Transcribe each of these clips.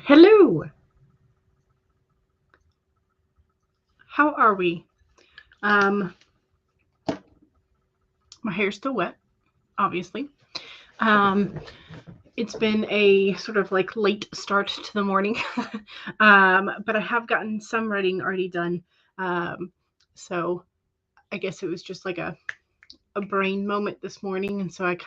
Hello. How are we? Um, my hair's still wet, obviously. Um, it's been a sort of like late start to the morning, but I have gotten some writing already done. Um, so I guess it was just like a brain moment this morning, and so I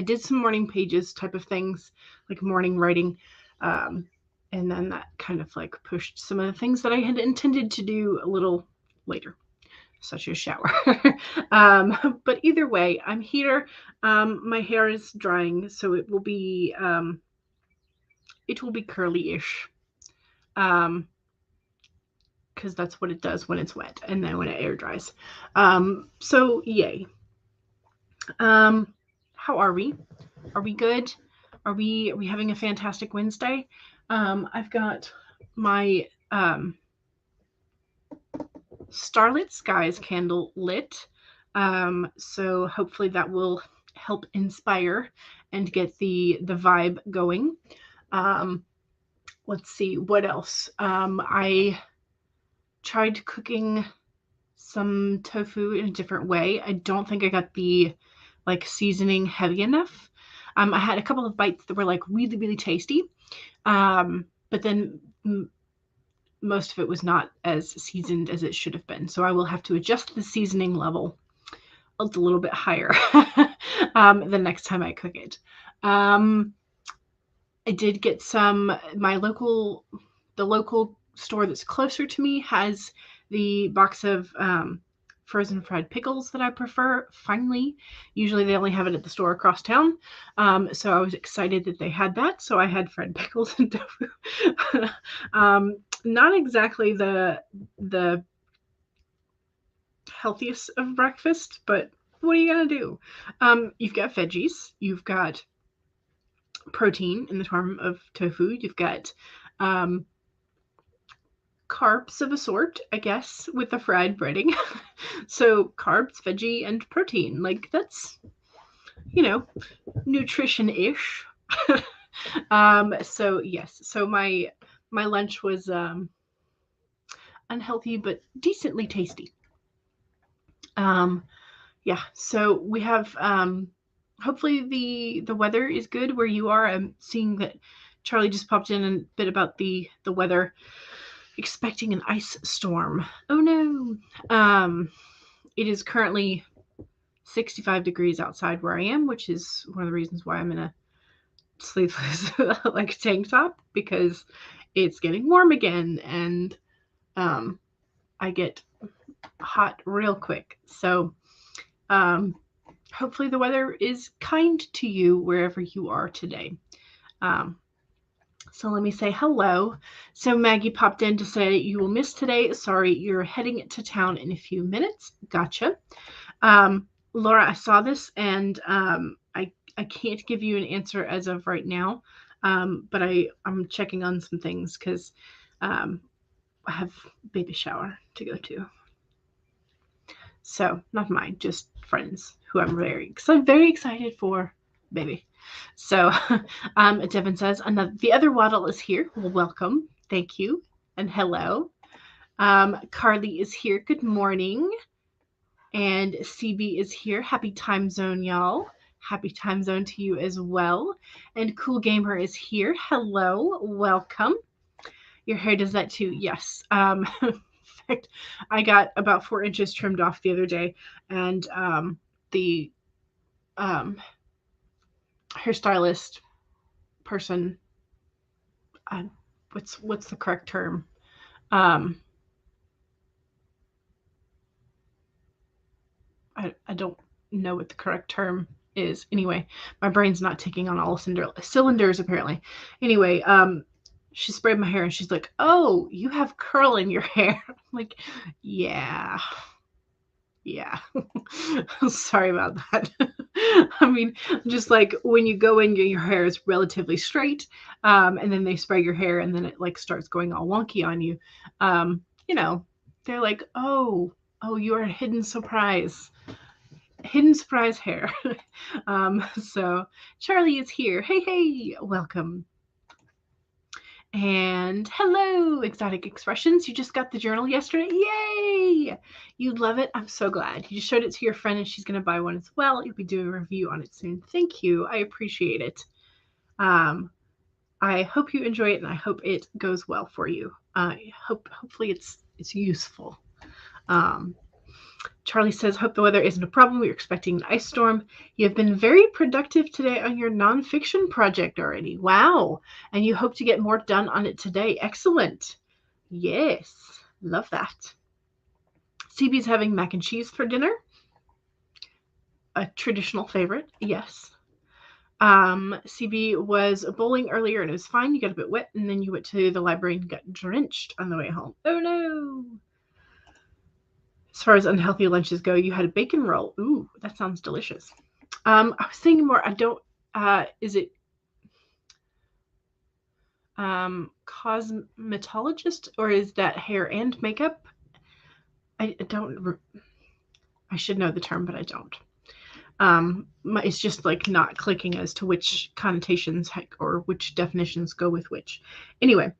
did some morning pages type of things, like morning writing. Um, and then that kind of like pushed some of the things that I had intended to do a little later, such as shower. But either way, I'm here. My hair is drying, so it will be curly-ish. Um, because that's what it does when it's wet, and then when it air dries. So yay. Um, how are we? Are we good? Are we having a fantastic Wednesday? I've got my Starlit Skies candle lit. So hopefully that will help inspire and get the vibe going. Um, let's see what else. I tried cooking some tofu in a different way. I don't think I got the like seasoning heavy enough. I had a couple of bites that were like really really tasty, but then most of it was not as seasoned as it should have been. So I will have to adjust the seasoning level a little bit higher the next time I cook it. I did get the local store that's closer to me has the box of frozen fried pickles that I prefer. Finally, usually they only have it at the store across town. So I was excited that they had that. So I had fried pickles and tofu. Not exactly the healthiest of breakfast, but what are you gonna do? You've got veggies, you've got protein in the form of tofu, you've got um, carbs of a sort, I guess, with the fried breading. So carbs, veggie, and protein. Like that's, you know, nutrition-ish. So yes, so my lunch was unhealthy but decently tasty. Um, yeah, so we have hopefully the weather is good where you are. I'm seeing that Charlie just popped in a bit about the weather, expecting an ice storm. Oh no. It is currently 65 degrees outside where I am, which is one of the reasons why I'm in a sleeveless like tank top, because it's getting warm again, and I get hot real quick. So um, hopefully the weather is kind to you wherever you are today. Um, so let me say hello. So Maggie popped in to say you will miss today. Sorry, you're heading to town in a few minutes. Gotcha. Laura, I saw this, and I can't give you an answer as of right now. But I'm checking on some things because um, I have baby shower to go to. So not mine, just friends who I'm very excited for, baby. So Devin says the other waddle is here. Well, welcome, thank you, and hello. Carly is here. Good morning. And CB is here. Happy time zone, y'all. Happy time zone to you as well. And Cool Gamer is here. Hello, welcome. Your hair does that too. Yes. In fact, I got about 4 inches trimmed off the other day, and the hairstylist person, uh, what's the correct term? Um, I don't know what the correct term is. Anyway, my brain's not ticking on all cylinders apparently. Anyway, she sprayed my hair and she's like, "Oh, you have curl in your hair." I'm like, yeah. Yeah. Sorry about that. I mean, just like when you go in, your hair is relatively straight, and then they spray your hair, and then it like starts going all wonky on you. You know, they're like, oh, you are a hidden surprise hair. So Charlie is here. Hey, welcome. And hello, Exotic Expressions. You just got the journal yesterday. Yay! You love it. I'm so glad. You just showed it to your friend and she's going to buy one as well. You'll be doing a review on it soon. Thank you. I appreciate it. I hope you enjoy it and I hope it goes well for you. Hopefully it's useful. Charlie says, hope the weather isn't a problem. We're expecting an ice storm. You have been very productive today on your nonfiction project already. Wow. And you hope to get more done on it today. Excellent. Yes. Love that. CB's having mac and cheese for dinner. A traditional favorite. Yes. CB was bowling earlier and it was fine. You got a bit wet and then you went to the library and got drenched on the way home. Oh no. As far as unhealthy lunches go, you had a bacon roll. Ooh, that sounds delicious. I was thinking more, is it cosmetologist or is that hair and makeup? I should know the term, but I don't. It's just like not clicking as to which connotations or which definitions go with which. Anyway,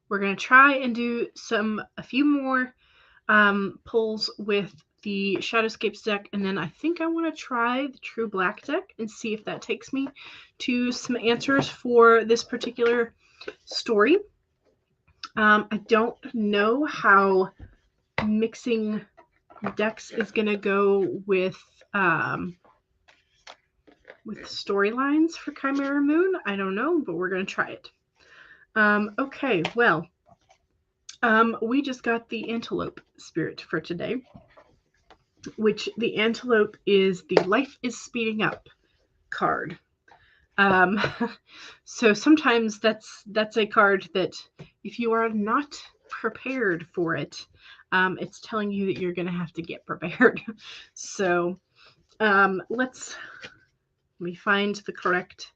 we're going to try and do a few more pulls with the Shadowscapes deck, and then I think I want to try the True Black deck and see if that takes me to some answers for this particular story. I don't know how mixing decks is going to go with storylines for Chimera Moon. I don't know, but we're going to try it. Okay, well, we just got the Antelope spirit for today, which the Antelope is the Life is Speeding Up card. So sometimes that's a card that if you are not prepared for it, it's telling you that you're going to have to get prepared. So let me find the correct.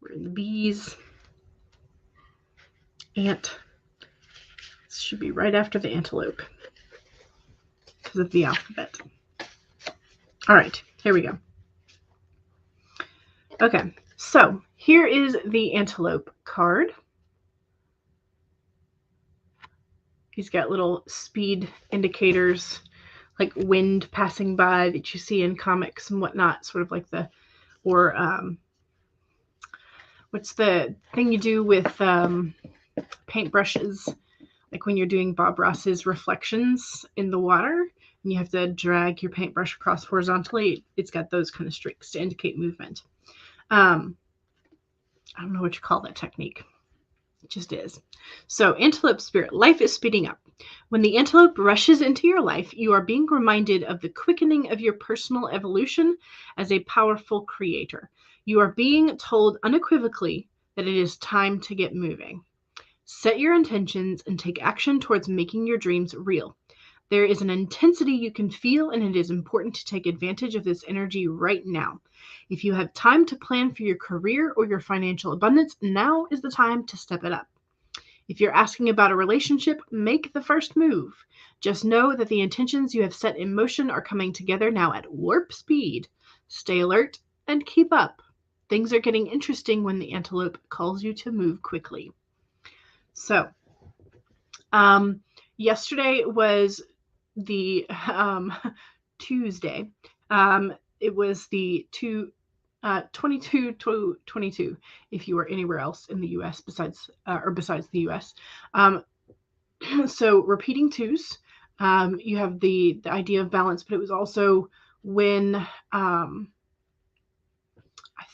We're in the bees. Ant. This should be right after the antelope because of the alphabet. All right, here we go. Okay, so here is the antelope card. He's got little speed indicators like wind passing by that you see in comics and whatnot, sort of like what's the thing you do with paintbrushes, like when you're doing Bob Ross's reflections in the water and you have to drag your paintbrush across horizontally. It's got those kind of streaks to indicate movement. I don't know what you call that technique. It just is. So antelope spirit, life is speeding up. When the antelope rushes into your life, you are being reminded of the quickening of your personal evolution as a powerful creator. You are being told unequivocally that it is time to get moving. Set your intentions and take action towards making your dreams real. There is an intensity you can feel, and it is important to take advantage of this energy right now. If you have time to plan for your career or your financial abundance, now is the time to step it up. If you're asking about a relationship, make the first move. Just know that the intentions you have set in motion are coming together now at warp speed. Stay alert and keep up. Things are getting interesting when the antelope calls you to move quickly. So, yesterday was the Tuesday. It was the 22/22 if you were anywhere else in the U.S. besides the U.S. So repeating twos, you have the idea of balance, but it was also when I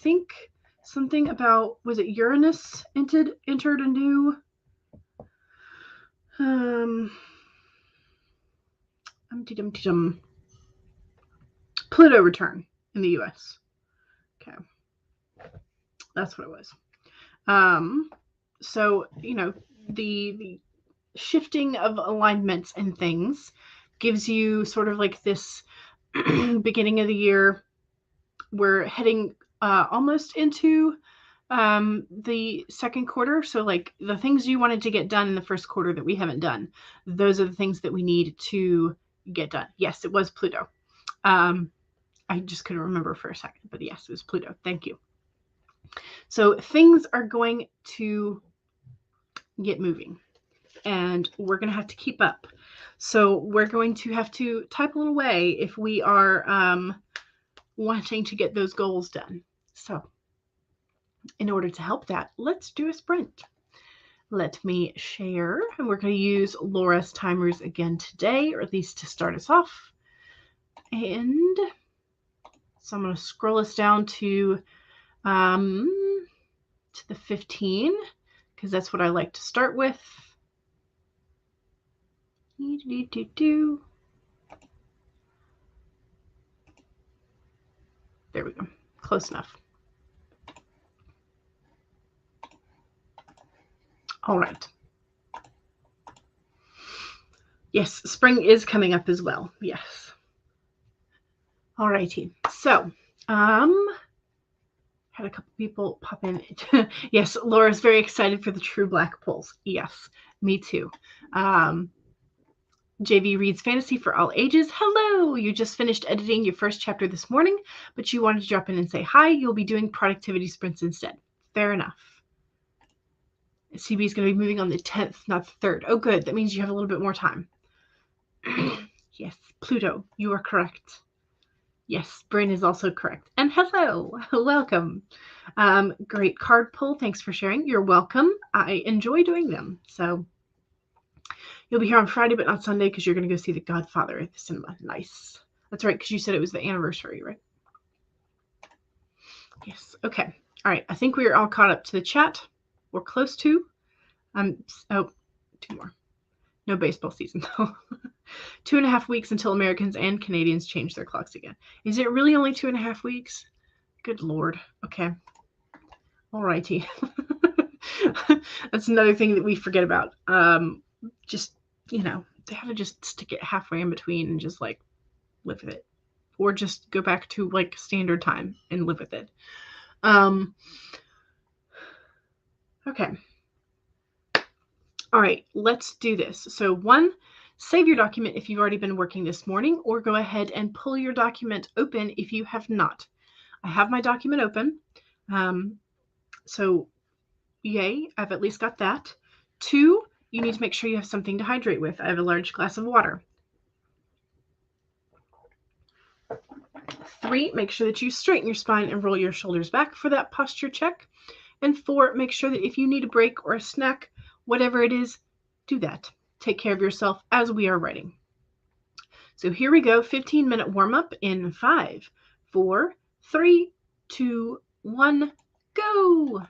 think something about, was it Uranus entered a new Pluto return in the U.S. Okay. That's what it was. So, the shifting of alignments and things gives you sort of like this beginning of the year. We're heading almost into the second quarter. So like the things you wanted to get done in the first quarter that we haven't done, those are the things that we need to get done. Yes, it was Pluto. I just couldn't remember for a second, but yes, it was Pluto. Thank you. So things are going to get moving, and we're going to have to keep up. So we're going to have to type a little way if we are wanting to get those goals done. So in order to help that, let's do a sprint. Let me share, and we're going to use Laura's timers again today, or at least to start us off. And so I'm going to scroll us down to the 15, because that's what I like to start with. There we go. Close enough. All right. Yes, spring is coming up as well. Yes. All righty. So, had a couple people pop in. Yes, Laura's very excited for the True Black polls. Yes, me too. JV reads fantasy for all ages. Hello, you just finished editing your first chapter this morning, but you wanted to drop in and say hi. You'll be doing productivity sprints instead. Fair enough. CB is going to be moving on the 10th, not the 3rd. Oh, good. That means you have a little bit more time. Yes, Pluto, you are correct. Yes, Bryn is also correct. And hello, welcome. Great card pull. Thanks for sharing. You're welcome. I enjoy doing them. So you'll be here on Friday, but not Sunday because you're going to go see The Godfather at the cinema. Nice. That's right, because you said it was the anniversary, right? Yes. Okay. All right. I think we are all caught up to the chat. We're close to. Oh, 2 more. No baseball season though. 2.5 weeks until Americans and Canadians change their clocks again. Is it really only 2.5 weeks? Good Lord. Okay. All righty. That's another thing that we forget about. Just, they have to just stick it halfway in between and just like live with it. Or just go back to like standard time and live with it. Okay. All right, let's do this. So 1, save your document if you've already been working this morning, or go ahead and pull your document open if you have not. I have my document open. So yay, I've at least got that. 2, you need to make sure you have something to hydrate with. I have a large glass of water. 3, make sure that you straighten your spine and roll your shoulders back for that posture check. And 4, make sure that if you need a break or a snack, whatever it is, do that. Take care of yourself as we are writing. So here we go, 15-minute warm-up in 5, 4, 3, 2, 1, go!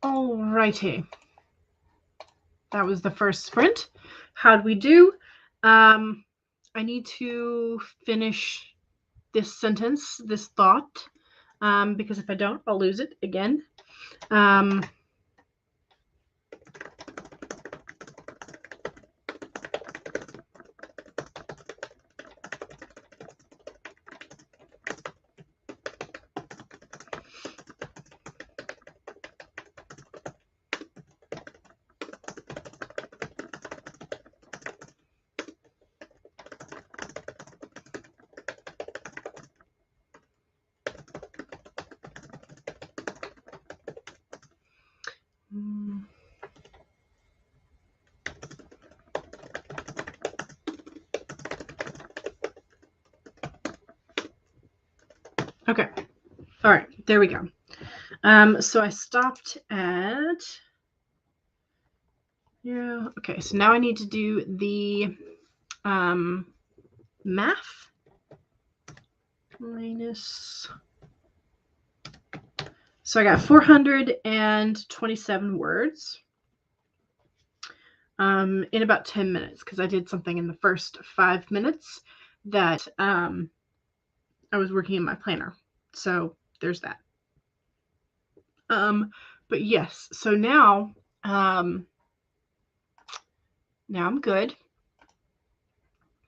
Alrighty. That was the first sprint. How'd we do? I need to finish this sentence, this thought, because if I don't, I'll lose it again. Okay. All right. There we go. So I stopped at. Yeah. Okay. So now I need to do the math minus. So I got 427 words in about 10 minutes because I did something in the first 5 minutes that I was working in my planner. So there's that. But yes, so now I'm good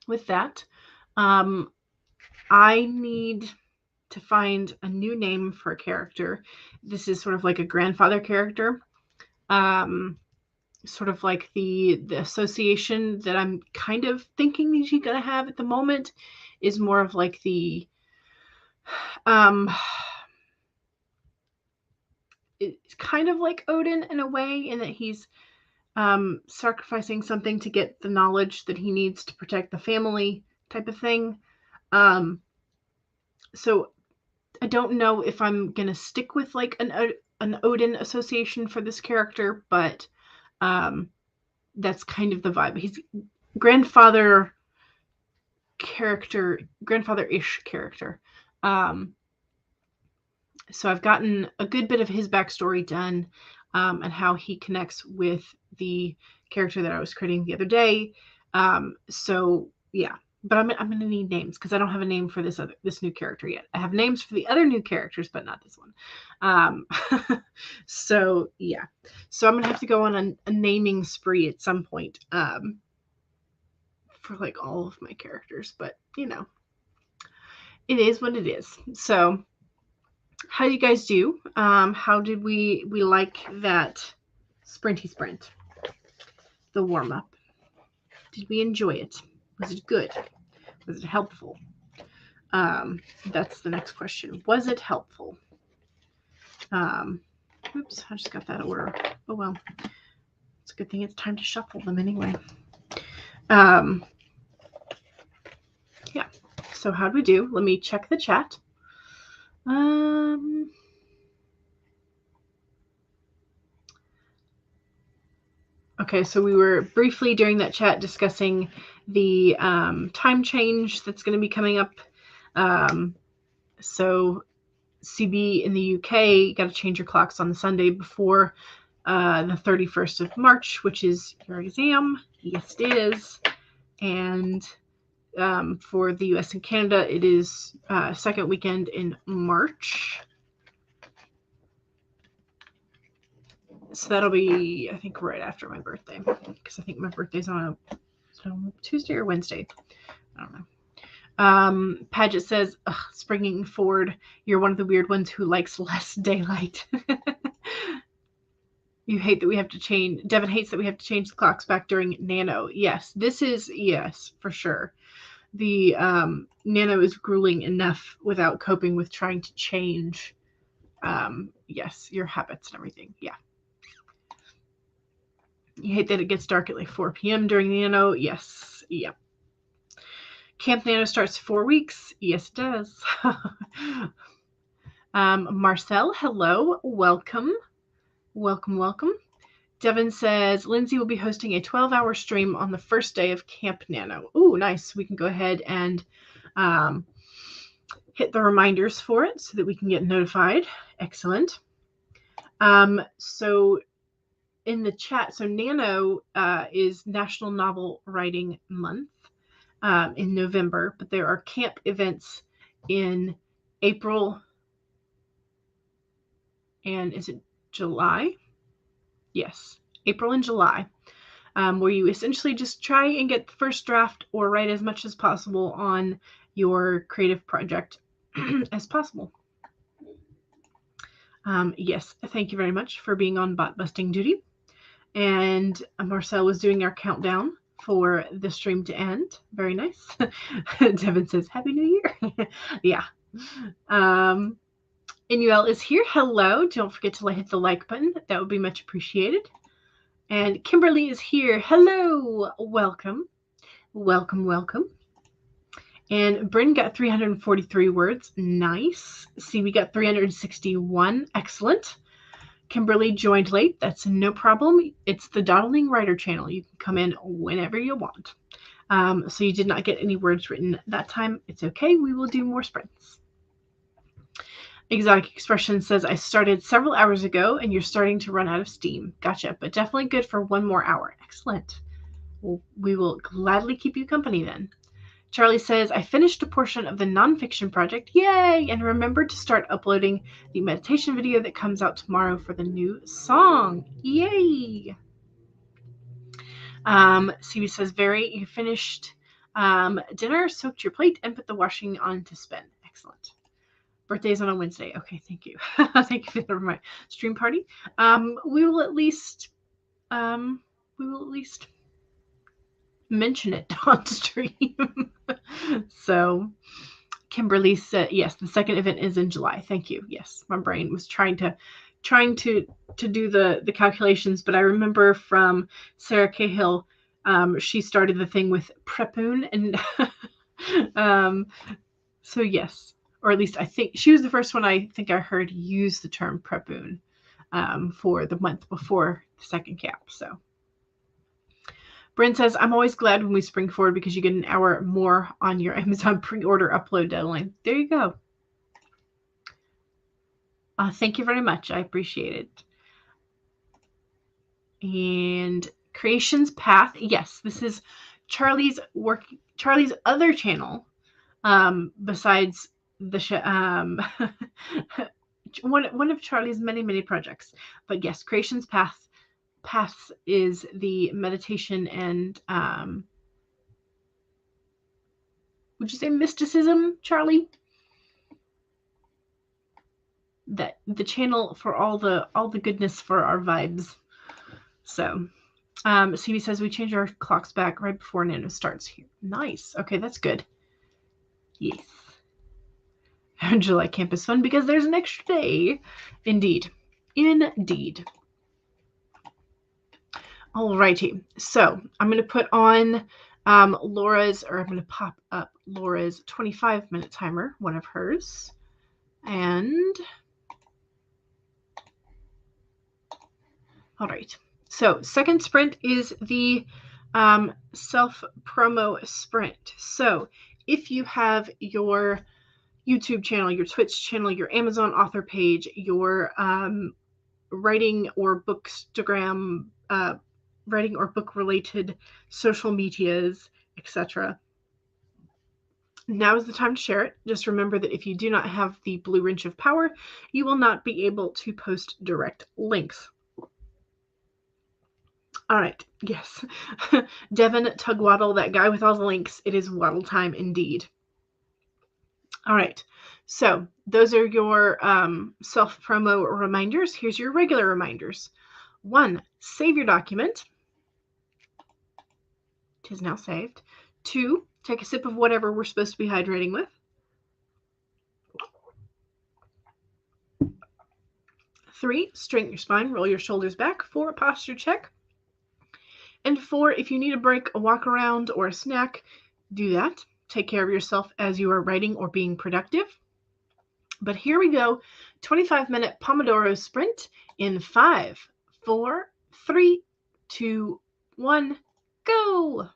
with that. I need to find a new name for a character. This is sort of like a grandfather character. Sort of like the association that I'm kind of thinking he's gonna have at the moment is more of like the it's kind of like Odin in a way, in that he's sacrificing something to get the knowledge that he needs to protect the family type of thing. So I don't know if I'm gonna stick with like an Odin association for this character, but that's kind of the vibe. He's grandfather-ish character. So I've gotten a good bit of his backstory done, and how he connects with the character that I was creating the other day. So yeah, but I'm going to need names because I don't have a name for this new character yet. I have names for the other new characters, but not this one. So yeah, so I'm going to have to go on a naming spree at some point for like all of my characters, but you know, it is what it is. So how do you guys do? How did we like that sprinty sprint? The warm-up. Did we enjoy it? Was it good? Was it helpful? That's the next question. Was it helpful? Oops, I just got that order. Oh well. It's a good thing it's time to shuffle them anyway. Yeah. So how'd we do? Let me check the chat. Okay, so we were briefly during that chat discussing the time change that's going to be coming up. So CB in the UK, got to change your clocks on the Sunday before the 31st of March, which is your exam. Yes, it is. And for the US and Canada, it is second weekend in March. So that'll be, I think, right after my birthday, because I think my birthday's on a Tuesday or Wednesday. I don't know. Paget says, springing forward, you're one of the weird ones who likes less daylight. You hate that we have to change. Devin hates that we have to change the clocks back during Nano. Yes, yes, for sure. The Nano is grueling enough without coping with trying to change, yes, your habits and everything. Yeah. You hate that it gets dark at like 4 p.m. during the Nano. Yes. Yep. Camp Nano starts 4 weeks. Yes, it does. Marcel, hello. Welcome. Welcome, welcome. Devin says, Lindsay will be hosting a 12-hour stream on the first day of Camp Nano. Ooh, nice. We can go ahead and hit the reminders for it so that we can get notified. Excellent. So in the chat, so Nano is National Novel Writing Month in November, but there are camp events in April and is it July? Yes, April and July, where you essentially just try and get the first draft or write as much as possible on your creative project as possible. Yes, thank you very much for being on bot busting duty. And Marcel was doing our countdown for the stream to end. Very nice. Devin says, Happy New Year. Yeah. Inuel is here. Hello. Don't forget to hit the like button. That would be much appreciated. And Kimberly is here. Hello. Welcome. Welcome, welcome. And Bryn got 343 words. Nice. See, we got 361. Excellent. Kimberly joined late. That's no problem. It's the Dawdling Writer channel. You can come in whenever you want. So you did not get any words written that time. It's okay. We will do more sprints. Exotic Expression says, I started several hours ago and you're starting to run out of steam. Gotcha, but definitely good for one more hour. Excellent. Well, we will gladly keep you company then. Charlie says, I finished a portion of the nonfiction project. Yay! And remember to start uploading the meditation video that comes out tomorrow for the new song. Yay! CB says, you finished dinner, soaked your plate, and put the washing on to spin. Excellent. Birthday's on a Wednesday. Okay, thank you. Thank you for my stream party. We will at least mention it on stream. So Kimberly said, yes, the second event is in July. Thank you. Yes, my brain was trying to do the calculations, but I remember from Sarah Cahill, she started the thing with Prepoon, and so yes. Or at least I think she was the first one I think I heard use the term Prepoon for the month before the second cap. So Bryn says, I'm always glad when we spring forward because you get an hour more on your Amazon pre-order upload deadline. There you go. Thank you very much. I appreciate it. And Creations Path. Yes, this is Charlie's other channel besides the one of Charlie's many projects. But yes, Creations Path is the meditation and would you say mysticism, Charlie? That the channel for all the goodness for our vibes. So CB says we change our clocks back right before Nano starts here. Nice. Okay, that's good. Yes. July camp is fun because there's an extra day. Indeed. Alrighty. So I'm going to put on I'm going to pop up Laura's 25-minute timer, one of hers. And all right. So second sprint is the self-promo sprint. So if you have your YouTube channel, your Twitch channel, your Amazon author page, your writing or bookstagram, writing or book related social medias, etc. Now is the time to share it. Just remember that if you do not have the blue wrench of power, you will not be able to post direct links. All right. Yes. Devin Tugwaddle, that guy with all the links. It is waddle time indeed. All right, so those are your self-promo reminders. Here's your regular reminders. 1, save your document. It is now saved. 2, take a sip of whatever we're supposed to be hydrating with. 3, straighten your spine, roll your shoulders back for a posture check. And 4, if you need a break, a walk around, or a snack, do that. Take care of yourself as you are writing or being productive. But here we go. 25-minute Pomodoro sprint in 5, 4, 3, 2, 1, go.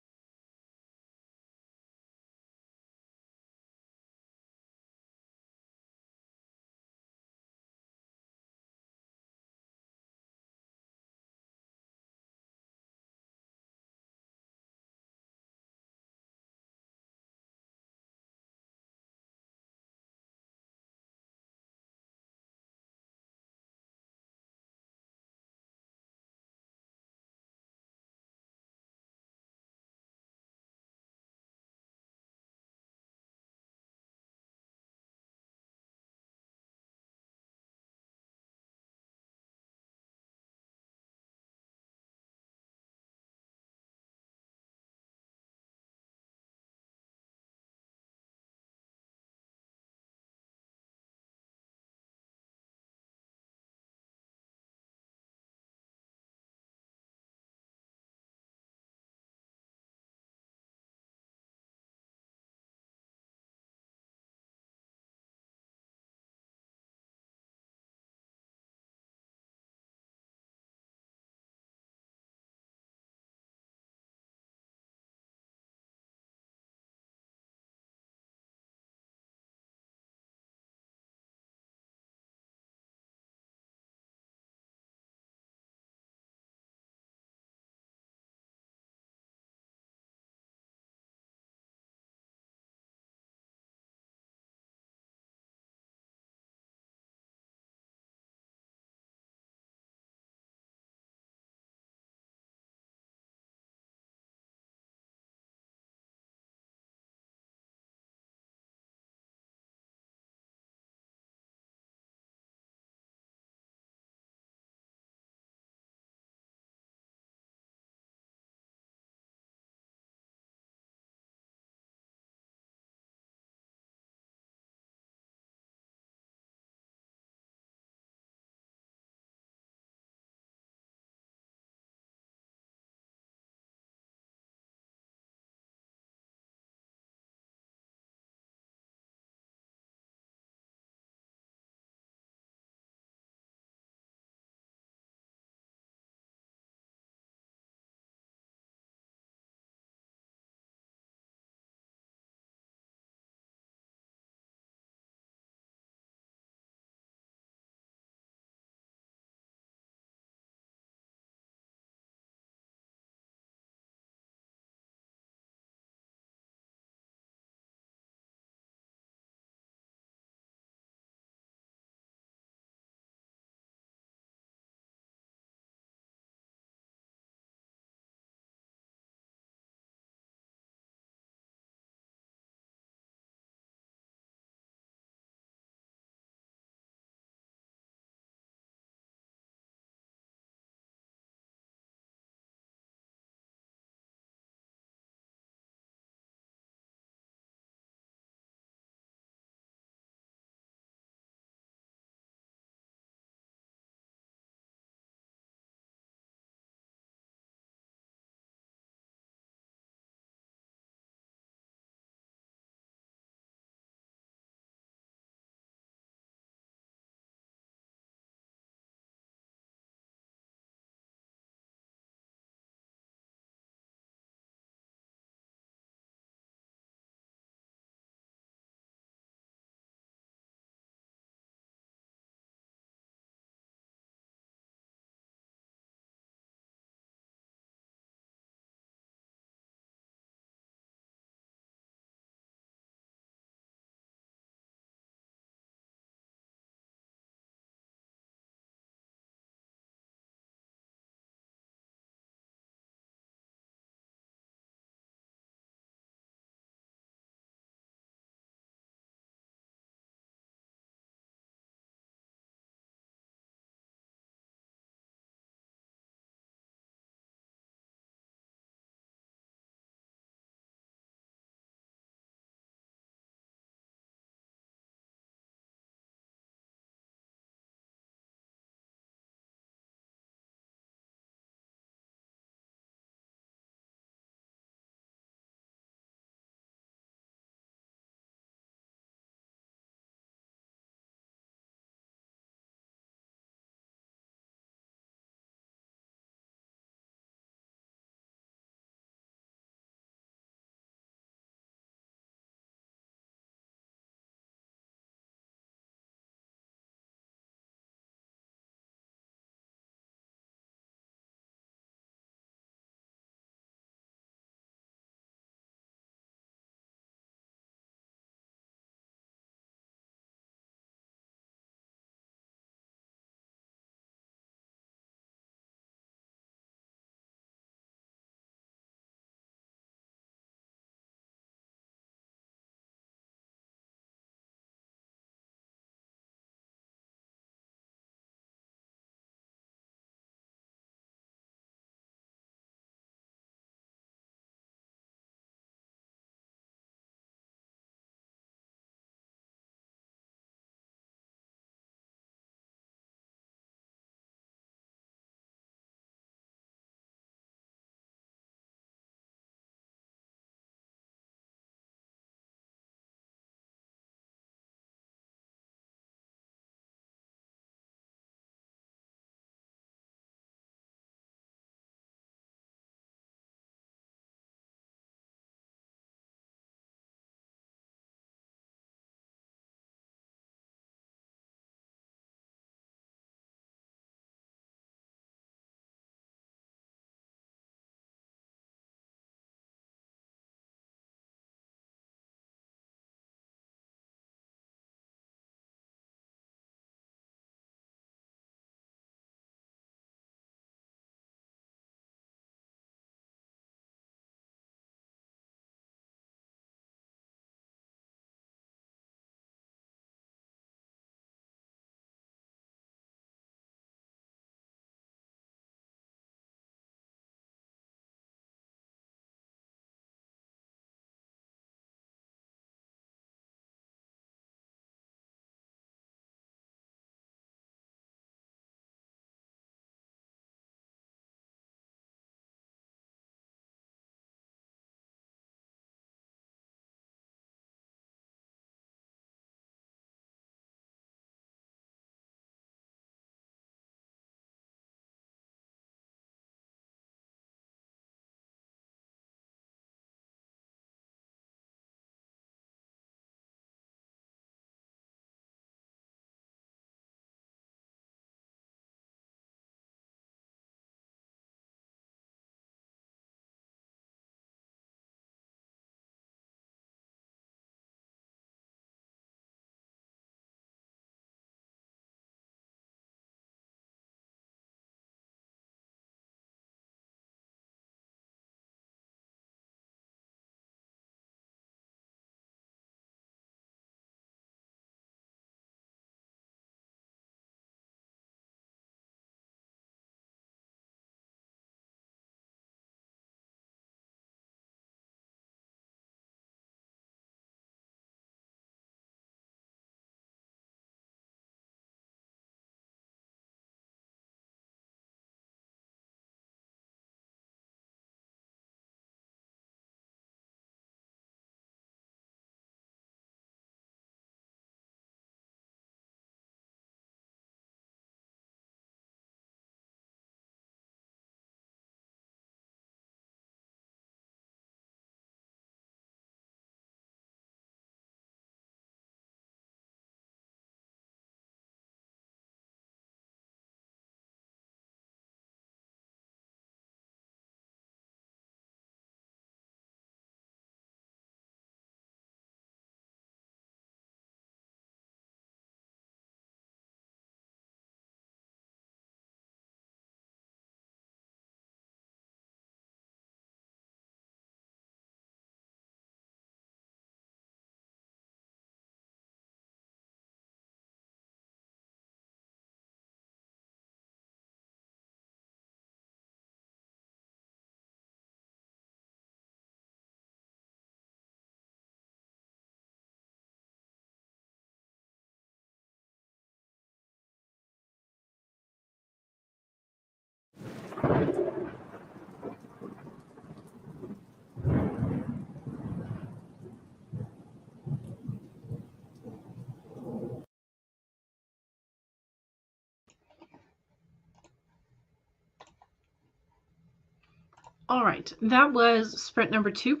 All right, that was sprint number 2.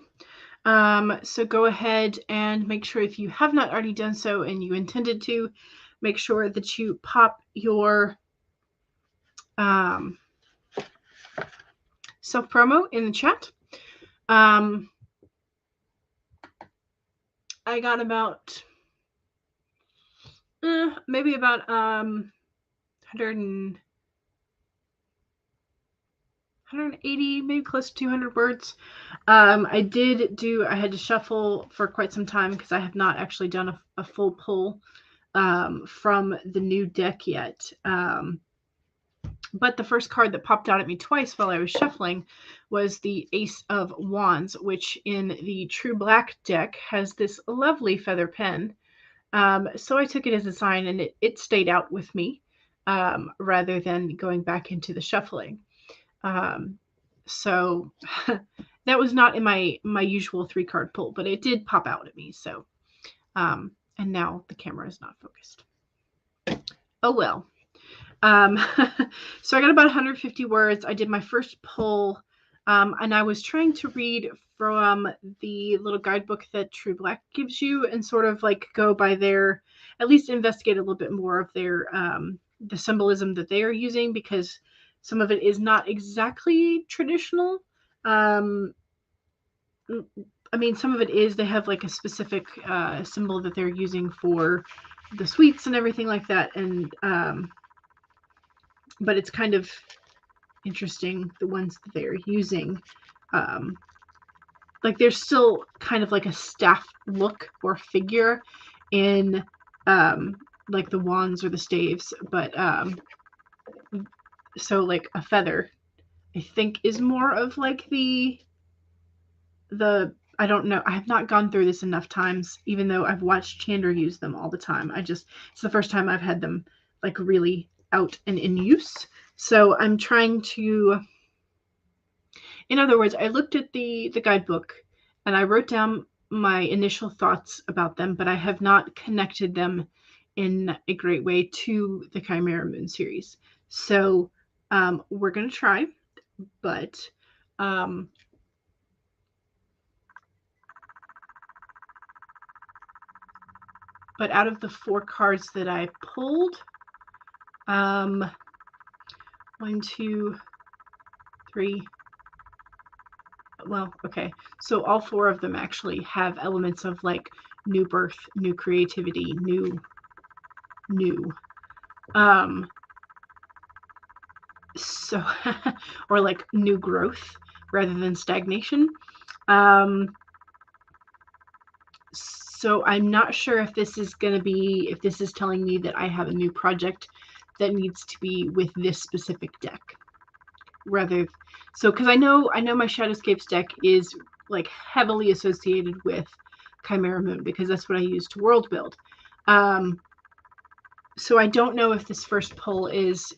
So go ahead and make sure, if you have not already done so and you intended to, make sure that you pop your self-promo in the chat. I got about maybe about 180, maybe close to 200 words. I had to shuffle for quite some time because I have not actually done a full pull from the new deck yet. But the first card that popped out at me twice while I was shuffling was the Ace of Wands, which in the True Black deck has this lovely feather pen. So I took it as a sign, and it stayed out with me rather than going back into the shuffling. So that was not in my usual 3-card pull, but it did pop out at me. So, and now the camera is not focused. Oh, well. So I got about 150 words. I did my first pull, and I was trying to read from the little guidebook that True Black gives you and sort of like go by their, at least investigate a little bit more of their, the symbolism that they are using, because some of it is not exactly traditional. I mean, some of it is, they have like a specific symbol that they're using for the sweets and everything like that. And, but it's kind of interesting, the ones that they're using. Like there's still kind of like a staff look or figure in like the wands or the staves, but so like a feather, I think, is more of like the I don't know. I have not gone through this enough times, even though I've watched Chandler use them all the time. It's the first time I've had them like really out and in use. So I'm trying to, in other words, I looked at the guidebook and I wrote down my initial thoughts about them, but I have not connected them in a great way to the Chimera Moon series. So we're going to try, but out of the 4 cards that I pulled, 1, 2, 3, well, okay, so all 4 of them actually have elements of like new birth, new creativity, new, so or like new growth rather than stagnation. So I'm not sure if this is going to be, if this is telling me that I have a new project that needs to be with this specific deck. Rather, so because I know my Shadowscapes deck is like heavily associated with Chimera Moon because that's what I use to world build. So I don't know if this first pull is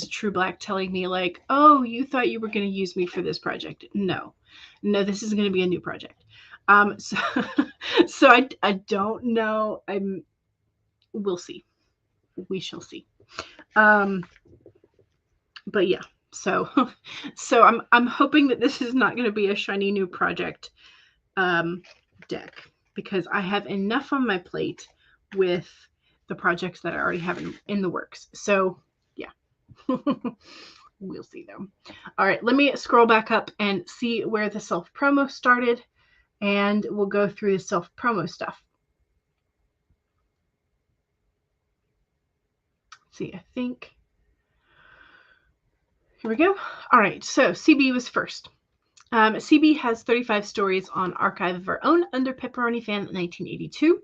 True Black telling me like, oh, you thought you were going to use me for this project. No, this is going to be a new project. So I don't know. We'll see. We shall see. But yeah, so I'm hoping that this is not going to be a shiny new project deck, because I have enough on my plate with the projects that I already have in the works. So yeah. We'll see though. All right, let me scroll back up and see where the self-promo started, and we'll go through the self-promo stuff. Let's see, I think, here we go. All right, so CB was first. CB has 35 stories on Archive of Our Own under Pepperoni Fan 1982.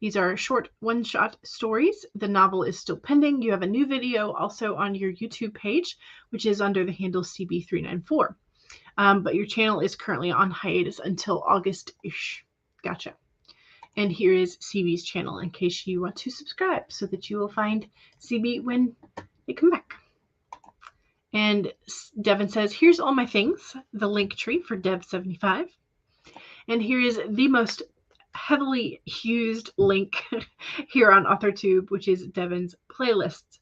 These are short one-shot stories. The novel is still pending. You have a new video also on your YouTube page, which is under the handle CB394. But your channel is currently on hiatus until August-ish. Gotcha. And here is CB's channel in case you want to subscribe so that you will find CB when they come back. And Devin says, here's all my things, the link tree for Dev75. And here is the most heavily used link here on AuthorTube, which is Devin's playlists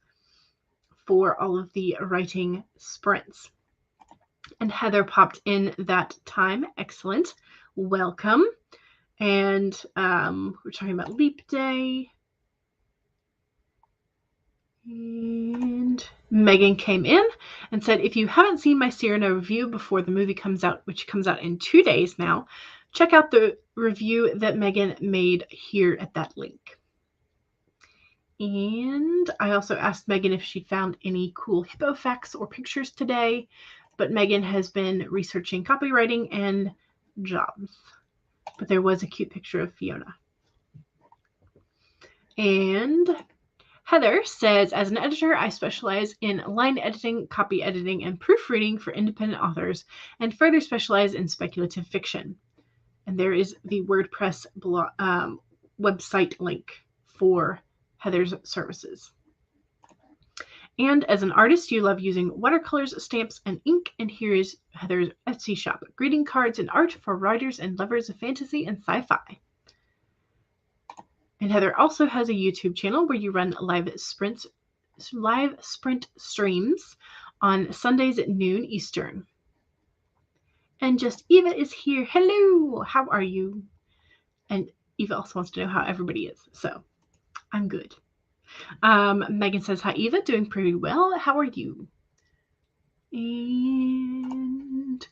for all of the writing sprints. And Heather popped in that time. Excellent. Welcome. And we're talking about Leap Day. And Megan came in and said, if you haven't seen my Cyrano review before the movie comes out, which comes out in 2 days now, check out the review that Megan made here at that link. And I also asked Megan if she found any cool hippo facts or pictures today, but Megan has been researching copywriting and jobs. But there was a cute picture of Fiona. And Heather says, as an editor, I specialize in line editing, copy editing, and proofreading for independent authors, and further specialize in speculative fiction. And there is the WordPress website link for Heather's services. And as an artist, you love using watercolors, stamps, and ink. And here is Heather's Etsy shop, greeting cards and art for writers and lovers of fantasy and sci-fi. And Heather also has a YouTube channel where you run live sprint streams on Sundays at noon Eastern. And just Eva is here. Hello, how are you? And Eva also wants to know how everybody is. So I'm good. Megan says, hi, Eva, doing pretty well. How are you? And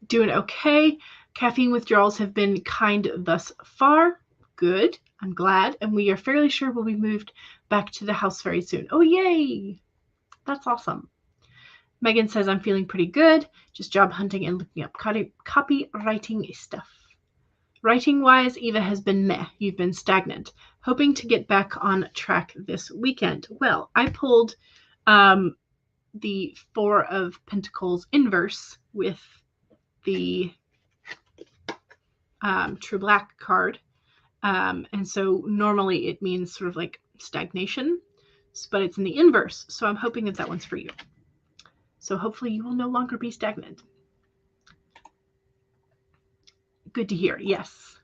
doing okay. Caffeine withdrawals have been kind thus far. Good. I'm glad. And we are fairly sure we'll be moved back to the house very soon. Oh, yay. That's awesome. Megan says, I'm feeling pretty good. Just job hunting and looking up copywriting stuff. Writing-wise, Eva has been meh. You've been stagnant. Hoping to get back on track this weekend. Well, I pulled the Four of Pentacles inverse with the True Black card. And so normally it means sort of like stagnation, but it's in the inverse. So I'm hoping that one's for you. So hopefully you will no longer be stagnant. Good to hear. Yes.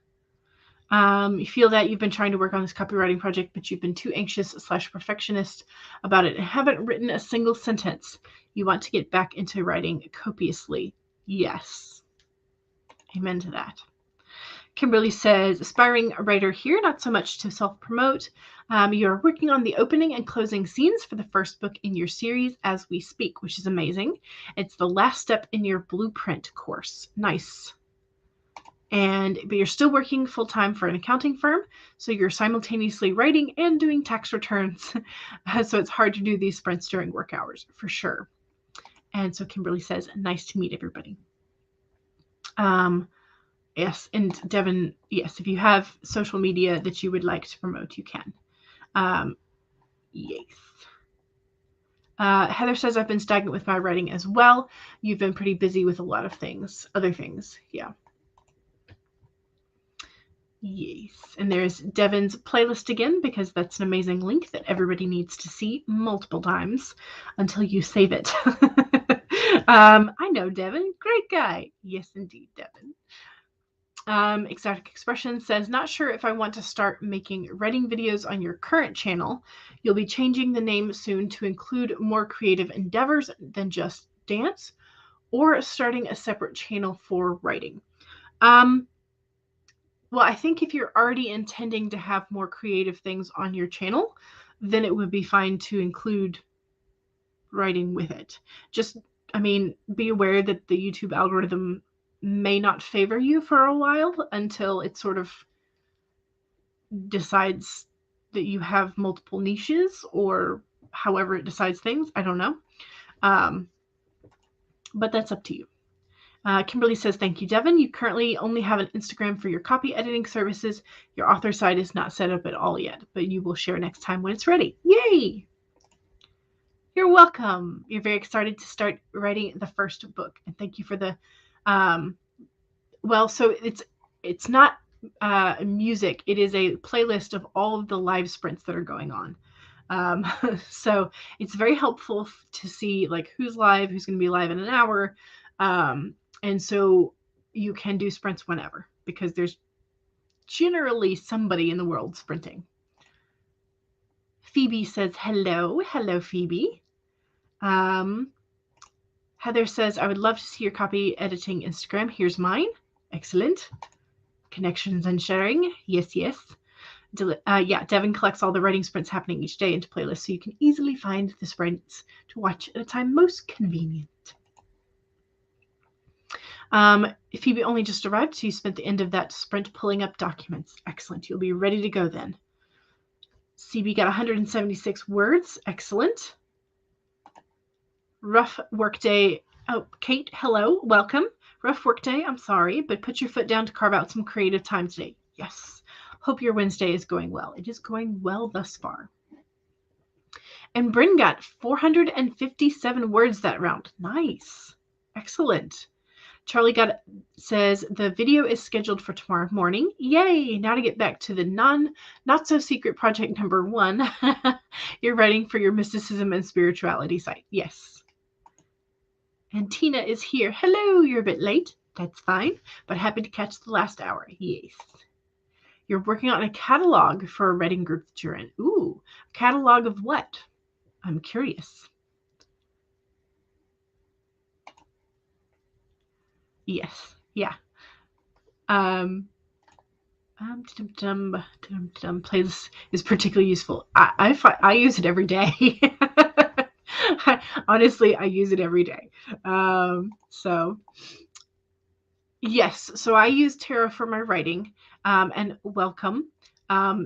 You feel that you've been trying to work on this copywriting project, but you've been too anxious / perfectionist about it and haven't written a single sentence. You want to get back into writing copiously. Yes. Amen to that. Kimberly says, aspiring writer here, not so much to self-promote. You're working on the opening and closing scenes for the first book in your series as we speak, which is amazing. It's the last step in your blueprint course. Nice. But you're still working full-time for an accounting firm, so you're simultaneously writing and doing tax returns. So it's hard to do these sprints during work hours, for sure. And so Kimberly says, nice to meet everybody. Yes, and Devin, yes, if you have social media that you would like to promote, you can. Yes. Heather says, I've been stagnant with my writing as well. You've been pretty busy with a lot of other things. Yeah. Yes. And there's Devin's playlist again, because that's an amazing link that everybody needs to see multiple times until you save it. I know Devin. Great guy. Yes, indeed, Devin. Exotic Expression says, not sure if I want to start making writing videos on your current channel. You'll be changing the name soon to include more creative endeavors than just dance, or starting a separate channel for writing. Well, I think if you're already intending to have more creative things on your channel, then it would be fine to include writing with it. Just, be aware that the YouTube algorithm may not favor you for a while until it sort of decides that you have multiple niches, or however it decides things. I don't know. But that's up to you. Kimberly says, thank you, Devin. You currently only have an Instagram for your copy editing services. Your author site is not set up at all yet, but you will share next time when it's ready. Yay! You're welcome. You're very excited to start writing the first book. And thank you for the, so it's not music. It is a playlist of all of the live sprints that are going on. So it's very helpful to see like who's live, who's going to be live in an hour. And so you can do sprints whenever, because there's generally somebody in the world sprinting. Phoebe says, hello. Hello, Phoebe. Heather says, I would love to see your copy editing Instagram. Here's mine. Excellent. Connections and sharing. Yes, yes. Yeah, Devin collects all the writing sprints happening each day into playlists so you can easily find the sprints to watch at a time most convenient. Phoebe only just arrived, so you spent the end of that sprint pulling up documents. Excellent. You'll be ready to go then. CB got 176 words. Excellent. Rough workday. Oh, Kate, hello. Welcome. Rough workday. I'm sorry, but put your foot down to carve out some creative time today. Yes. Hope your Wednesday is going well. It is going well thus far. And Bryn got 457 words that round. Nice. Excellent. Charlie says the video is scheduled for tomorrow morning. Yay! Now to get back to the not so secret project number 1. You're writing for your mysticism and spirituality site. Yes. And Tina is here. Hello, you're a bit late. That's fine, but happy to catch the last hour. Yes. You're working on a catalog for a writing group that you're in. Ooh, a catalog of what? I'm curious. Yes. Yeah. Playlist is particularly useful. I use it every day. Honestly, I use it every day. So yes, so I use Tarot for my writing, and welcome.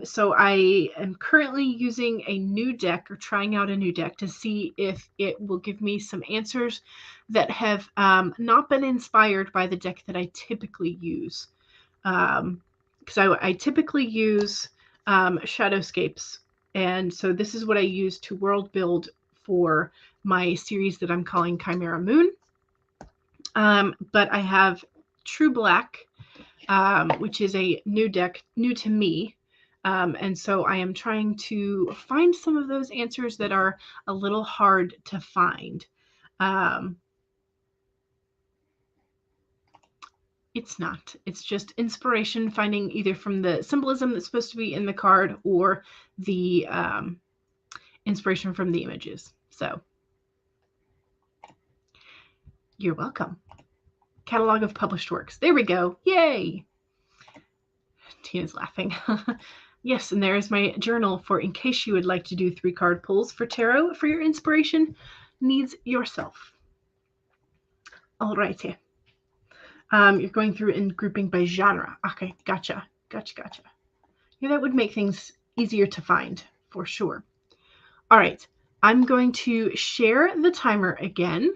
So I am currently using a new deck, or trying out a new deck, to see if it will give me some answers that have not been inspired by the deck that I typically use. Because I typically use Shadowscapes, and so this is what I use to world build for my series that I'm calling Chimera Moon. But I have True Black, which is a new deck, new to me. And so I am trying to find some of those answers that are a little hard to find. It's not. It's just inspiration, finding either from the symbolism that's supposed to be in the card or the inspiration from the images. So you're welcome. Catalog of published works. There we go. Yay! Tina's laughing. Yes, and there is my journal for in case you would like to do 3 card pulls for tarot for your inspiration needs yourself. All righty. You're going through and grouping by genre. Okay, gotcha. Yeah, that would make things easier to find for sure. All right, I'm going to share the timer again.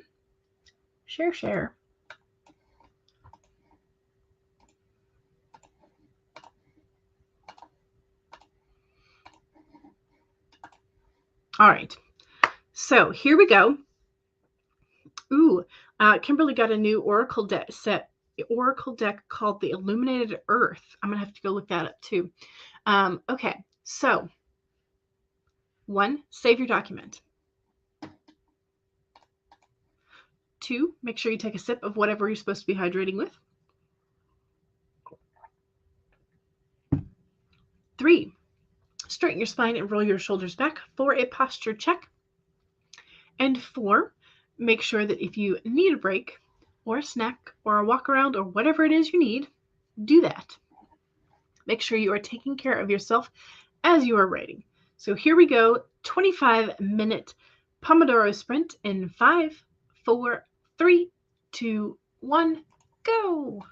Share. All right, so here we go. Ooh, Kimberly got a new Oracle deck called the Illuminated Earth. I'm gonna have to go look that up too. Okay, so 1, save your document. 2, make sure you take a sip of whatever you're supposed to be hydrating with. 3, straighten your spine and roll your shoulders back for a posture check. And 4, make sure that if you need a break or a snack or a walk around or whatever it is you need, do that. Make sure you are taking care of yourself as you are writing. So here we go, 25-minute Pomodoro sprint in 5, 4, 3, 2, 1, go.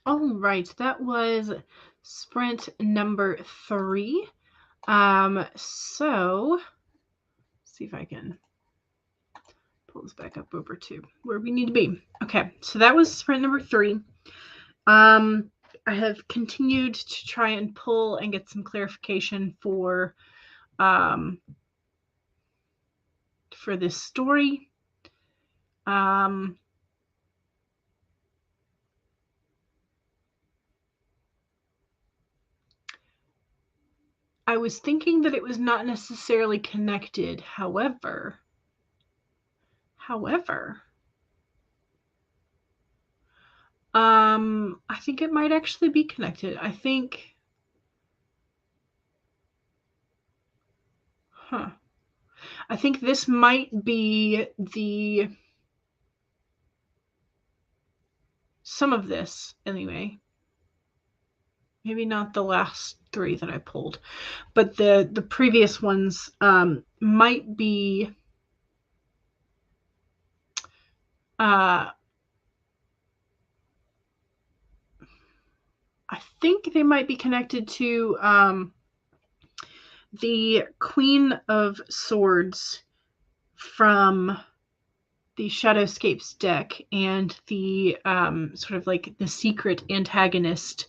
All right, that was sprint number 3. So see if I can pull this back up over to where we need to be. Okay, so that was sprint number 3. I have continued to try and pull and get some clarification for this story. I was thinking that it was not necessarily connected. However, I think it might actually be connected. I think, I think this might be some of this anyway. Maybe not the last 3 that I pulled, but the previous ones might be I think they might be connected to the Queen of Swords from the Shadowscapes deck and the sort of like the secret antagonist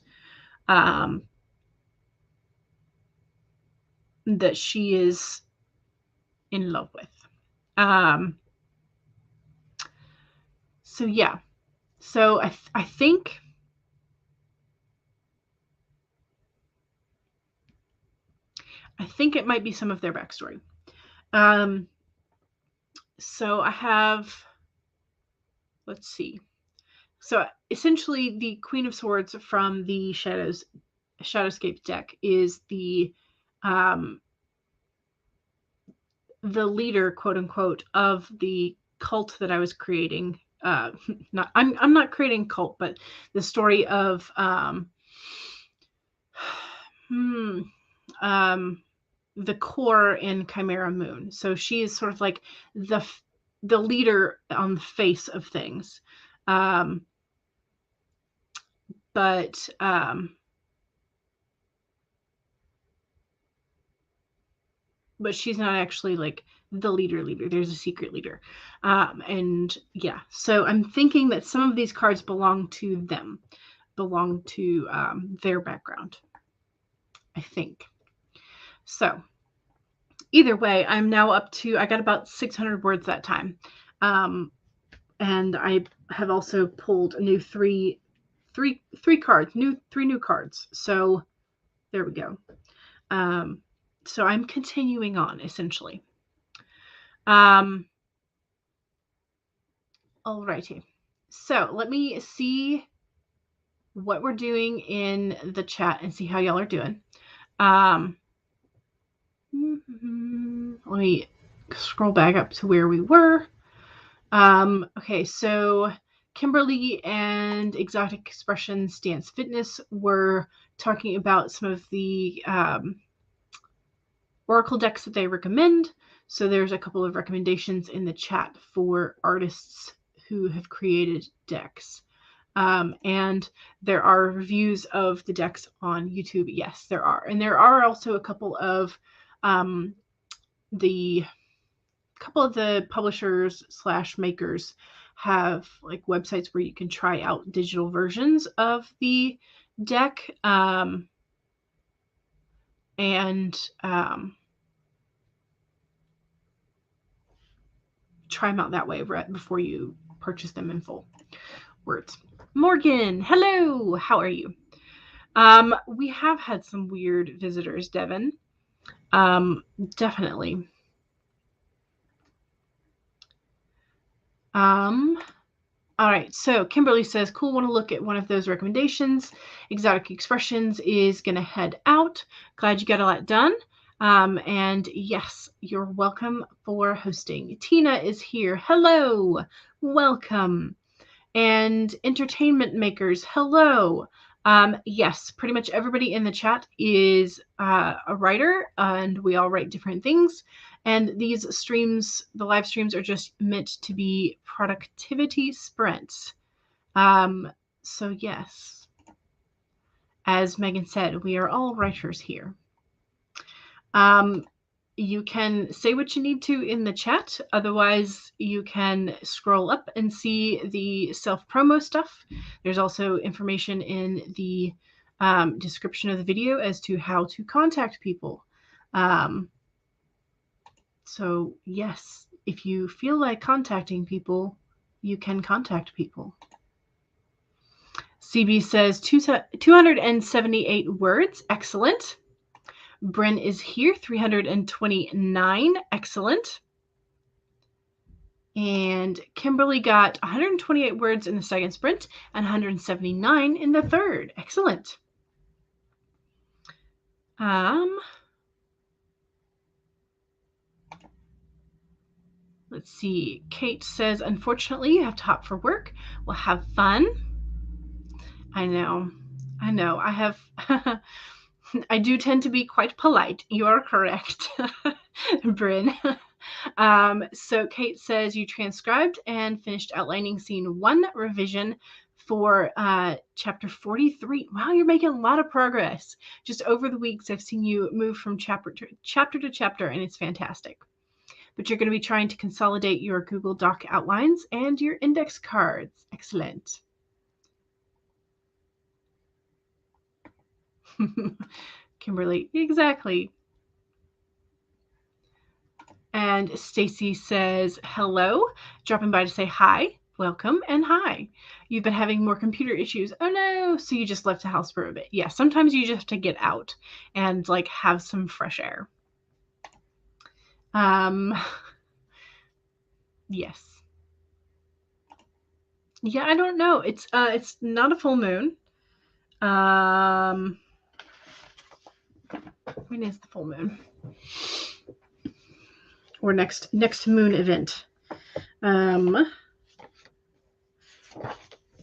that she is in love with. So yeah, so I think it might be some of their backstory. So I have, let's see. So essentially, the Queen of Swords from the Shadowscapes deck is the leader, quote unquote, of the cult that I was creating. I'm not creating a cult, but the story of the core in Chimera Moon. So she is sort of like the leader on the face of things. But she's not actually like the leader. There's a secret leader. And yeah, so I'm thinking that some of these cards belong to them, belong to their background, I think. So either way, I'm now up to, I got about 600 words that time. And I have also pulled a new three cards, three new cards. So there we go. So I'm continuing on, essentially. Alrighty. So let me see what we're doing in the chat and see how y'all are doing. Let me scroll back up to where we were. Okay, so Kimberly and Exotic Expressions Dance Fitness were talking about some of the Oracle decks that they recommend. So there's a couple of recommendations in the chat for artists who have created decks. And there are reviews of the decks on YouTube. Yes, there are. And there are also a couple of the publishers / makers have like websites where you can try out digital versions of the deck. Try them out that way right before you purchase them in full. Words. Morgan, hello. How are you? We have had some weird visitors, Devin. Definitely. All right, so Kimberly says, cool, want to look at one of those recommendations. Exotic Expressions is going to head out. Glad you got a lot done. And yes, you're welcome for hosting. Tina is here. Hello, welcome. And Entertainment Makers, hello. Yes, pretty much everybody in the chat is a writer, and we all write different things. And these streams, the live streams, are just meant to be productivity sprints. So yes. As Megan said, we are all writers here. You can say what you need to in the chat. Otherwise, you can scroll up and see the self-promo stuff. There's also information in the description of the video as to how to contact people. So yes, if you feel like contacting people, you can contact people. CB says 278 words. Excellent. Bryn is here, 329. Excellent. And Kimberly got 128 words in the second sprint and 179 in the third. Excellent. Let's see. Kate says, unfortunately, you have to hop for work. Well, have fun. I know. I have... I do tend to be quite polite. You are correct, Bryn. So Kate says you transcribed and finished outlining scene 1 revision for chapter 43. Wow, you're making a lot of progress. Just over the weeks, I've seen you move from chapter to chapter, and it's fantastic. But you're going to be trying to consolidate your Google Doc outlines and your index cards. Excellent. Kimberly, exactly. And Stacy says, hello, dropping by to say hi, welcome, and hi. You've been having more computer issues. Oh no, so you just left the house for a bit. Yeah, sometimes you just have to get out and like have some fresh air. Yes. Yeah, I don't know. It's not a full moon. When is the full moon? Or next moon event. The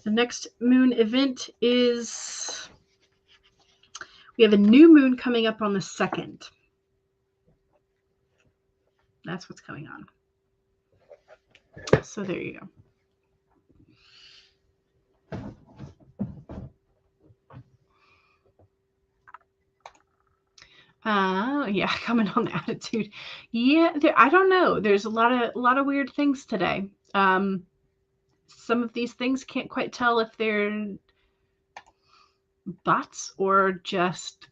next moon event is, we have a new moon coming up on the 2nd. That's what's going on. So there you go. Yeah, comment on the attitude. Yeah, I don't know. There's a lot of weird things today. Some of these things can't quite tell if they're bots or just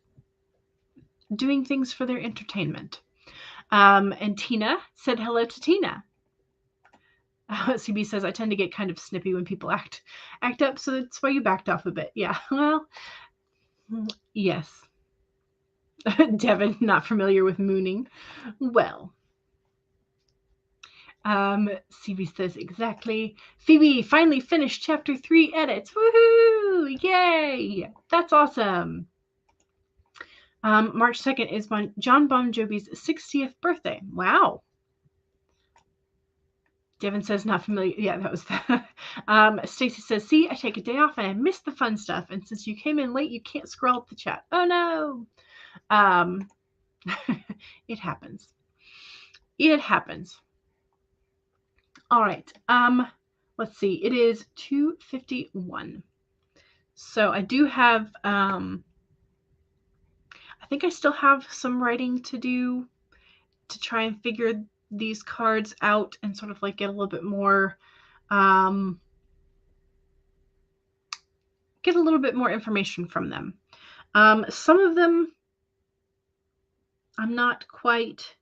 doing things for their entertainment. And Tina said hello to Tina. CB says, I tend to get kind of snippy when people act up, so that's why you backed off a bit. Yeah, well, yes. Devin, not familiar with mooning. Well. CB says, exactly. Phoebe finally finished chapter 3 edits. Woohoo! Yay! That's awesome. March 2nd is John Bon Jovi's 60th birthday. Wow. Devin says, not familiar. Yeah, that was that. Stacy says, see, I take a day off and I miss the fun stuff. And since you came in late, you can't scroll up the chat. Oh, no. It happens. It happens. All right. Let's see. It is 2:51. So I do have, I think I still have some writing to do to try and figure these cards out and sort of like get a little bit more, get a little bit more information from them. Some of them I'm not quite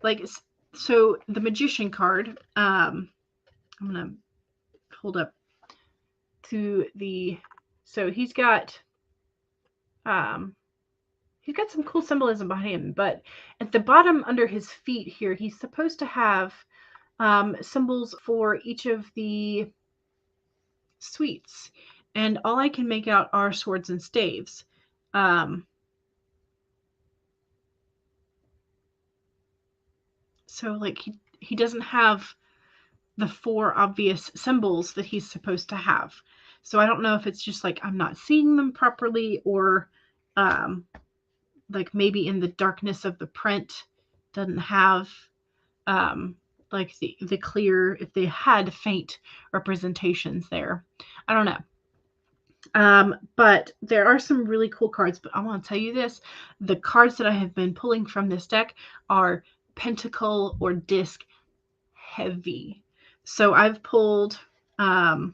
like, so the Magician card, I'm going to hold up to the, so he's got some cool symbolism behind him, but at the bottom under his feet here, he's supposed to have symbols for each of the suites, and all I can make out are swords and staves. So like he doesn't have the 4 obvious symbols that he's supposed to have. So I don't know if it's just like I'm not seeing them properly, or like maybe in the darkness of the print doesn't have like the clear, if they had faint representations there. I don't know. But there are some really cool cards. But I want to tell you this: the cards that I have been pulling from this deck are pentacle or disc heavy. So I've pulled. How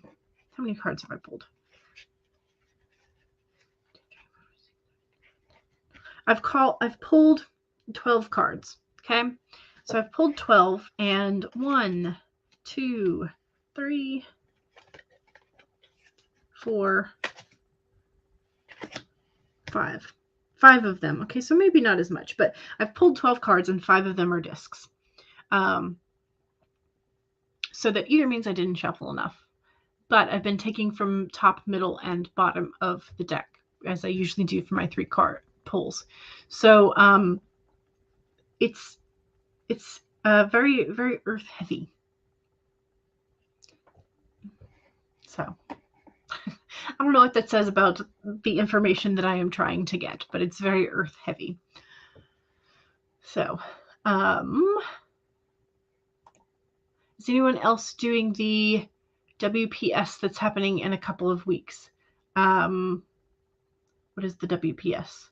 many cards have I pulled? I've pulled 12 cards. Okay, so I've pulled 12, and 1, 2, 3, 4, 5. 5 of them. Okay, so maybe not as much, but I've pulled 12 cards and 5 of them are discs. So that either means I didn't shuffle enough, but I've been taking from top, middle, and bottom of the deck, as I usually do for my 3 card pulls. So it's very, very earth heavy. So I don't know what that says about the information that I am trying to get, but it's very earth heavy. So is anyone else doing the WPS that's happening in a couple of weeks? What is the WPS?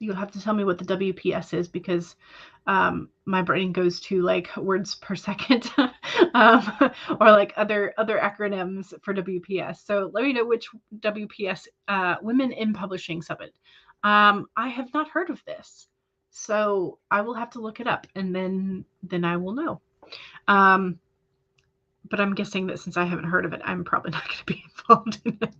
You'll have to tell me what the WPS is, because my brain goes to like words per second or like other acronyms for WPS. So let me know which WPS, Women in Publishing Summit. I have not heard of this, so I will have to look it up, and then I will know. But I'm guessing that since I haven't heard of it, I'm probably not going to be involved in it.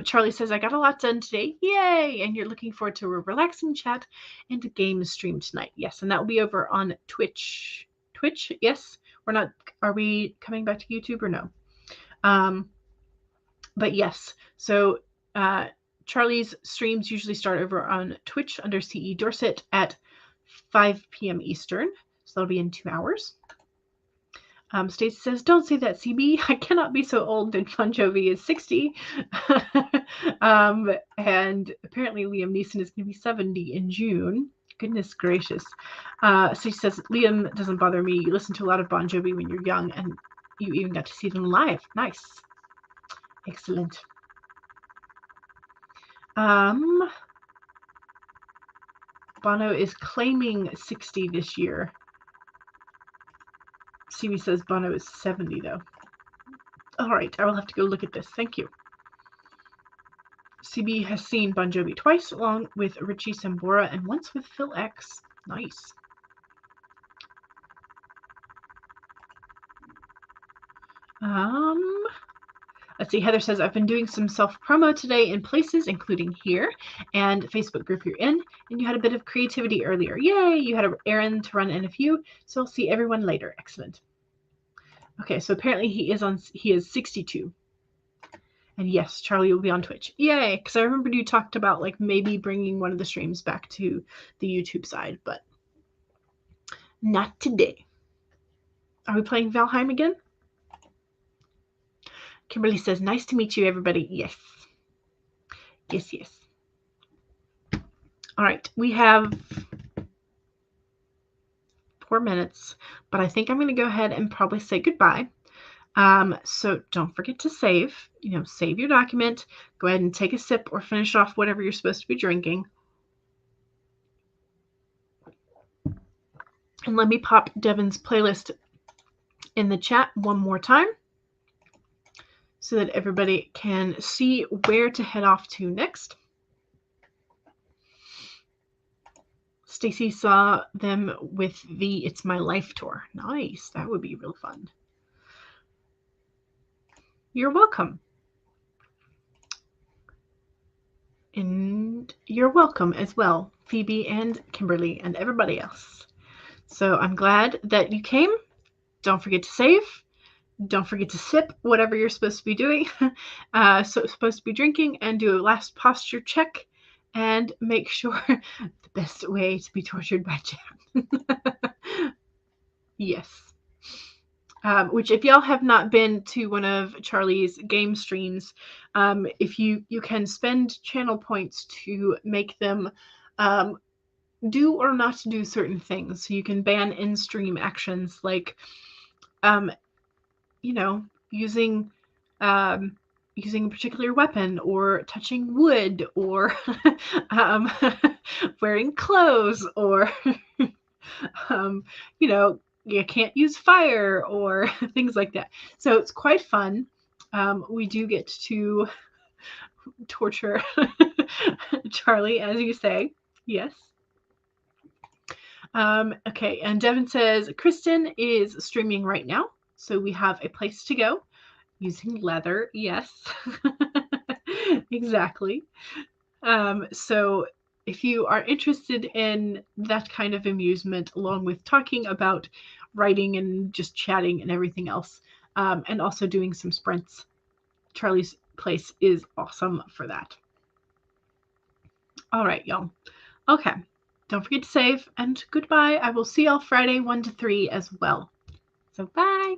Charlie says, I got a lot done today. Yay! And you're looking forward to a relaxing chat and a game stream tonight. Yes, and that will be over on Twitch. Twitch? Yes? We're not. Are we coming back to YouTube or no? But yes. So Charlie's streams usually start over on Twitch under CE Dorset at 5 p.m. Eastern. So that'll be in 2 hours. Stacey says, don't say that, CB. I cannot be so old that Bon Jovi is 60. And apparently Liam Neeson is going to be 70 in June. Goodness gracious. Stacey says, Liam doesn't bother me. You listen to a lot of Bon Jovi when you're young, and you even got to see them live. Nice. Excellent. Bono is claiming 60 this year. CB says Bono is 70, though. All right, I will have to go look at this. Thank you. CB has seen Bon Jovi twice, along with Richie Sambora, and once with Phil X. Nice. Let's see. Heather says, I've been doing some self-promo today in places, including here, and Facebook group you're in, and you had a bit of creativity earlier. Yay! You had an errand to run in a few, so I'll see everyone later. Excellent. Okay, so apparently he is 62. And yes, Charlie will be on Twitch. Yay! Because I remember you talked about like maybe bringing one of the streams back to the YouTube side, but not today. Are we playing Valheim again? Kimberly says, nice to meet you, everybody. Yes. Yes, yes. All right, we have 4 minutes, but I think I'm going to go ahead and probably say goodbye. So don't forget to save, save your document. Go ahead and take a sip or finish off whatever you're supposed to be drinking. And let me pop Devin's playlist in the chat one more time so that everybody can see where to head off to next. Stacy saw them with the It's My Life tour. Nice. That would be real fun. You're welcome. And you're welcome as well, Phoebe and Kimberly and everybody else. So I'm glad that you came. Don't forget to save. Don't forget to sip whatever you're supposed to be doing, supposed to be drinking, and do a last posture check and make sure the best way to be tortured by chat. Yes. Which if y'all have not been to one of Charlie's game streams, if you can spend channel points to make them do or not do certain things. So you can ban in-stream actions like you know, using using a particular weapon, or touching wood, or wearing clothes, or you know, you can't use fire, or things like that. So it's quite fun. We do get to torture Charlie, as you say. Yes. Okay, and Devin says Kristen is streaming right now, so we have a place to go using leather. Yes, exactly. So if you are interested in that kind of amusement, along with talking about writing and just chatting and everything else, and also doing some sprints, Charlie's place is awesome for that. All right, y'all. Okay. Don't forget to save, and goodbye. I will see y'all Friday 1 to 3 as well. So bye.